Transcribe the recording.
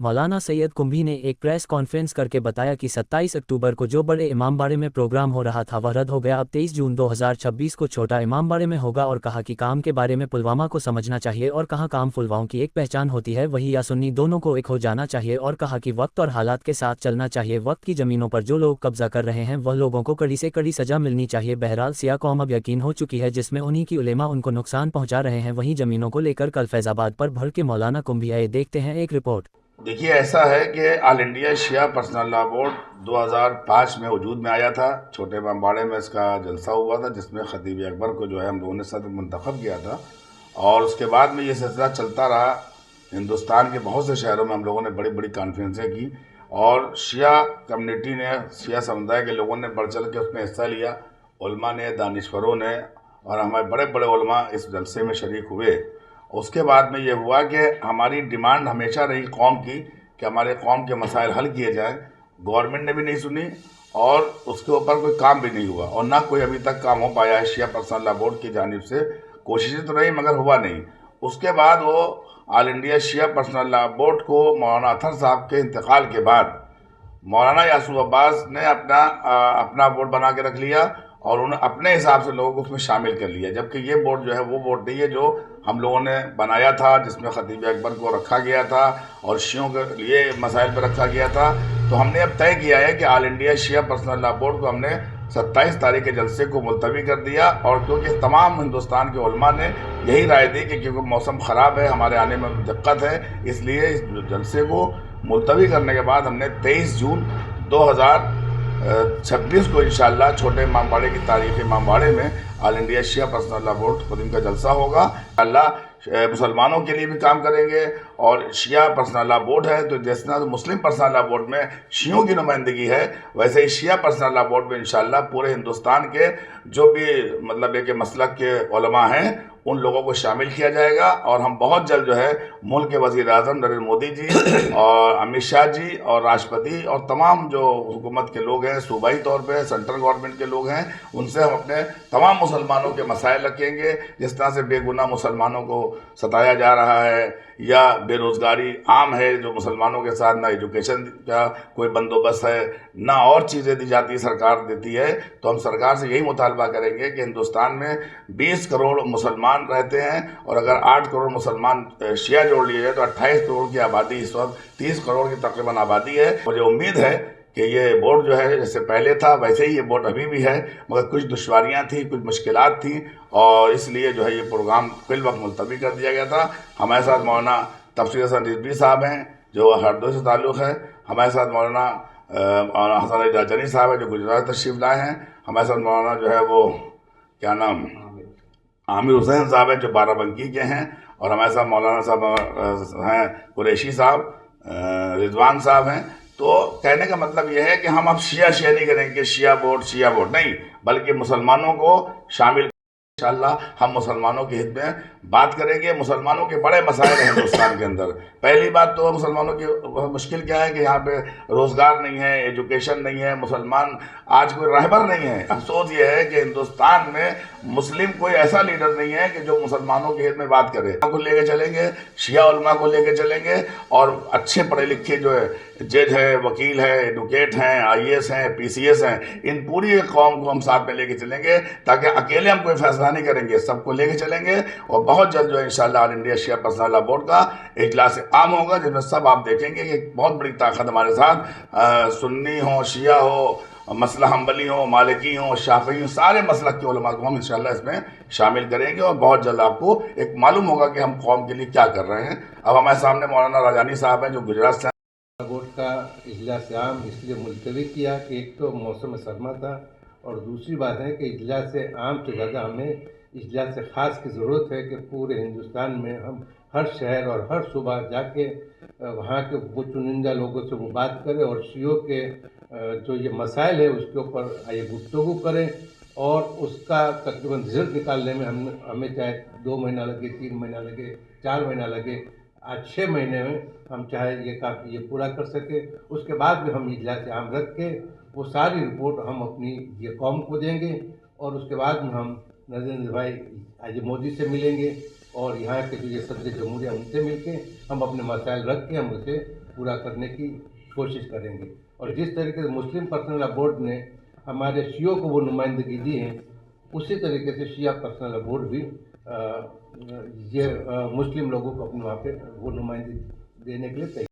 मौलाना सैयद कुंभी ने एक press conference करके बताया कि 27 अक्टूबर को जो बड़े इमामबाड़े में प्रोग्राम हो रहा था वह रद्द हो गया। अब 23 जून 2026 को छोटा इमामबाड़े में होगा और कहा कि काम के बारे में पुलवामा को समझना चाहिए और कहा काम पुलवामा की एक पहचान होती है, वही या सुन्नी दोनों को एक हो जाना चाहिए और कहा कि वक्त और हालात के साथ चलना चाहिए। वक्त की ज़मीनों पर जो लोग कब्जा कर रहे हैं वह लोगों को कड़ी से कड़ी सजा मिलनी चाहिए। बहरहाल सिया कौम अब यकीन हो चुकी है जिसमें उन्हीं की उलेमा उनको नुकसान पहुँचा रहे हैं। वहीं ज़मीनों को लेकर कल फैज़ाबाद पर भर के मौलाना कुंभी आए। देखते हैं एक रिपोर्ट। देखिए, ऐसा है कि ऑल इंडिया शिया पर्सनल लॉ बोर्ड 2005 में वजूद में आया था। छोटे इमामबाड़े में इसका जलसा हुआ था जिसमें खतीब अकबर को जो है हम लोगों ने सदर मुंतखब किया था और उसके बाद में ये सिलसिला चलता रहा। हिंदुस्तान के बहुत से शहरों में हम लोगों ने बड़ी बड़ी कॉन्फ्रेंसें की और शिया कम्युनिटी ने, शिया समुदाय के लोगों ने बढ़ चढ़ के उसमें हिस्सा लिया। उलमा ने, दानिश्वरों ने और हमारे बड़े बड़े उलमा इस जलसे में शरीक हुए। उसके बाद में ये हुआ कि हमारी डिमांड हमेशा रही कौम की कि हमारे कौम के मसाइल हल किए जाएं। गवर्नमेंट ने भी नहीं सुनी और उसके ऊपर कोई काम भी नहीं हुआ और ना कोई अभी तक काम हो पाया है शिया पर्सनल लॉ बोर्ड की जानिब से। कोशिशें तो रही मगर हुआ नहीं। उसके बाद वो ऑल इंडिया शिया पर्सनल लॉ बोर्ड को मौलाना अतहर साहब के इंतकाल के बाद मौलाना यासूब अब्बास ने अपना बोर्ड बना के रख लिया और उन्हें अपने हिसाब से लोगों को उसमें शामिल कर लिया, जबकि ये बोर्ड जो है वो बोर्ड नहीं है जो हम लोगों ने बनाया था, जिसमें खतीब अकबर को रखा गया था और शियों के लिए मसाइल पर रखा गया था। तो हमने अब तय किया है कि ऑल इंडिया शिया पर्सनल लॉ बोर्ड को हमने 27 तारीख के जलसे को मुलतवी कर दिया और क्योंकि तमाम हिंदुस्तान के उलमा ने यही राय दी कि क्योंकि मौसम ख़राब है, हमारे आने में दिक्कत है, इसलिए इस जलसे को मुलतवी करने के बाद हमने 23 जून 2026 को इंशाअल्लाह छोटे इमामबाड़े की तारीख़ इमामबाड़े में ऑल इंडिया शिया पर्सनल लॉ बोर्ड खुद इनका जलसा होगा। अल्लाह मुसलमानों के लिए भी काम करेंगे और शिया पर्सनल लॉ बोर्ड है तो जिस तरह मुस्लिम पर्सनल लॉ बोर्ड में शियों की नुमाइंदगी है वैसे ही शिया पर्सनल लॉ बोर्ड में इंशाअल्लाह पूरे हिंदुस्तान के जो भी मतलब एक मसलक के उलमा हैं उन लोगों को शामिल किया जाएगा और हम बहुत जल्द जो है मुल्क के वज़ीर आज़म नरेंद्र मोदी जी और अमित शाह जी और राष्ट्रपति और तमाम जो हुकूमत के लोग हैं, सूबाई तौर पे सेंट्रल गवर्नमेंट के लोग हैं, उनसे हम अपने तमाम मुसलमानों के मसाइल रखेंगे। जिस तरह से बेगुनाह मुसलमानों को सताया जा रहा है या बेरोज़गारी आम है जो मुसलमानों के साथ, ना एजुकेशन का कोई बंदोबस्त है, ना और चीज़ें दी जाती सरकार देती है, तो हम सरकार से यही मुतालबा करेंगे कि हिंदुस्तान में 20 करोड़ मुसलमान रहते हैं और अगर 8 करोड़ मुसलमान शिया जोड़ लिए जाए तो 28 करोड़ की आबादी, इस वक्त 30 करोड़ की तकरीबन आबादी है। मुझे उम्मीद है कि ये बोर्ड जो है जैसे पहले था वैसे ही ये बोर्ड अभी भी है, मगर कुछ दुश्वारियाँ थी, कुछ मुश्किलात थी और इसलिए जो है ये प्रोग्राम फिल वक्त मुलतवी कर दिया गया था। हमारे साथ मौलाना तफसीर हसन रिजवी साहब हैं जो हरदोई से ताल्लुक़ है। हमारे साथ मौलाना हसन अली राजनी साहब हैं जो गुजरात तशरीफ़ लाए हैं। हमारे साथ मौलाना जो है वो क्या नाम आमिर हुसैन साहब हैं जो बाराबंकी के हैं और हमारे साथ मौलाना साहब हैं कुरैशी साहब, रिजवान साहब हैं। तो कहने का मतलब यह है कि हम अब शिया नहीं करेंगे, शिया बोर्ड नहीं, बल्कि मुसलमानों को शामिल इंशाअल्लाह हम मुसलमानों के हित में बात करेंगे। मुसलमानों के बड़े मसाइल हैं हिंदुस्तान के अंदर। पहली बात तो मुसलमानों की मुश्किल क्या है कि यहाँ पे रोज़गार नहीं है, एजुकेशन नहीं है, मुसलमान आज कोई रहबर नहीं है। अफसोस ये है कि हिंदुस्तान में मुस्लिम कोई ऐसा लीडर नहीं है कि जो मुसलमानों के हित में बात करे। को लेके चलेंगे, शिया उलमा को लेके चलेंगे और अच्छे पढ़े लिखे जो है जज है, वकील है, एडवोकेट हैं, IAS हैं, PCS हैं, इन पूरी कौम को हम साथ में लेके चलेंगे ताकि अकेले हम कोई फैसला नहीं करेंगे, सबको लेके चलेंगे और बहुत जल्द जो है इंशाअल्लाह ऑल इंडिया शिया पर्सनल लॉ बोर्ड का इजलास आम होगा जिसमें सब आप देखेंगे कि बहुत बड़ी ताकत हमारे साथ सुन्नी हो, शिया हो, मसला हम्बली हो, मालिकी हो, शाफी हो, सारे मसलक के उलमा को हम इंशाअल्लाह इसमें शामिल करेंगे और बहुत जल्द आपको एक मालूम होगा कि हम कौम के लिए क्या कर रहे हैं। अब हमारे सामने मौलाना राजानी साहब हैं जो गुजरात से। बोर्ड का इजलास आम इसलिए मुलतवी किया कि एक तो मौसम सरमा था और दूसरी बात है कि इजलास आम से ज़्यादा हमें इजलास ख़ास की ज़रूरत है कि पूरे हिंदुस्तान में हम हर शहर और हर सूबा जाके वहाँ के वो चुनिंदा लोगों से वो बात करें और शियों के जो ये मसाइल है उसके ऊपर ये गुफ्तगू करें और उसका तकरीबन रिजल्ट निकालने में हमें चाहे 2 महीना लगे, 3 महीना लगे, 4 महीना लगे, आज 6 महीने में हम चाहे ये पूरा कर सके। उसके बाद भी हम इजलास आम रख के वो सारी रिपोर्ट हम अपनी ये कौम को देंगे और उसके बाद में हम नरेंद्र भाई आज मोदी से मिलेंगे और यहाँ के जो ये सदर जमहूरिया उनसे मिलके हम अपने मसाइल रख के हम उसे पूरा करने की कोशिश करेंगे। और जिस तरीके से मुस्लिम पर्सनल लॉ बोर्ड ने हमारे शियों को वो नुमाइंदगी दी है, उसी तरीके से शिया पर्सनल लॉ बोर्ड भी मुस्लिम लोगों को अपने वहाँ पे वो नुमाइंदगी देने के लिए तैयार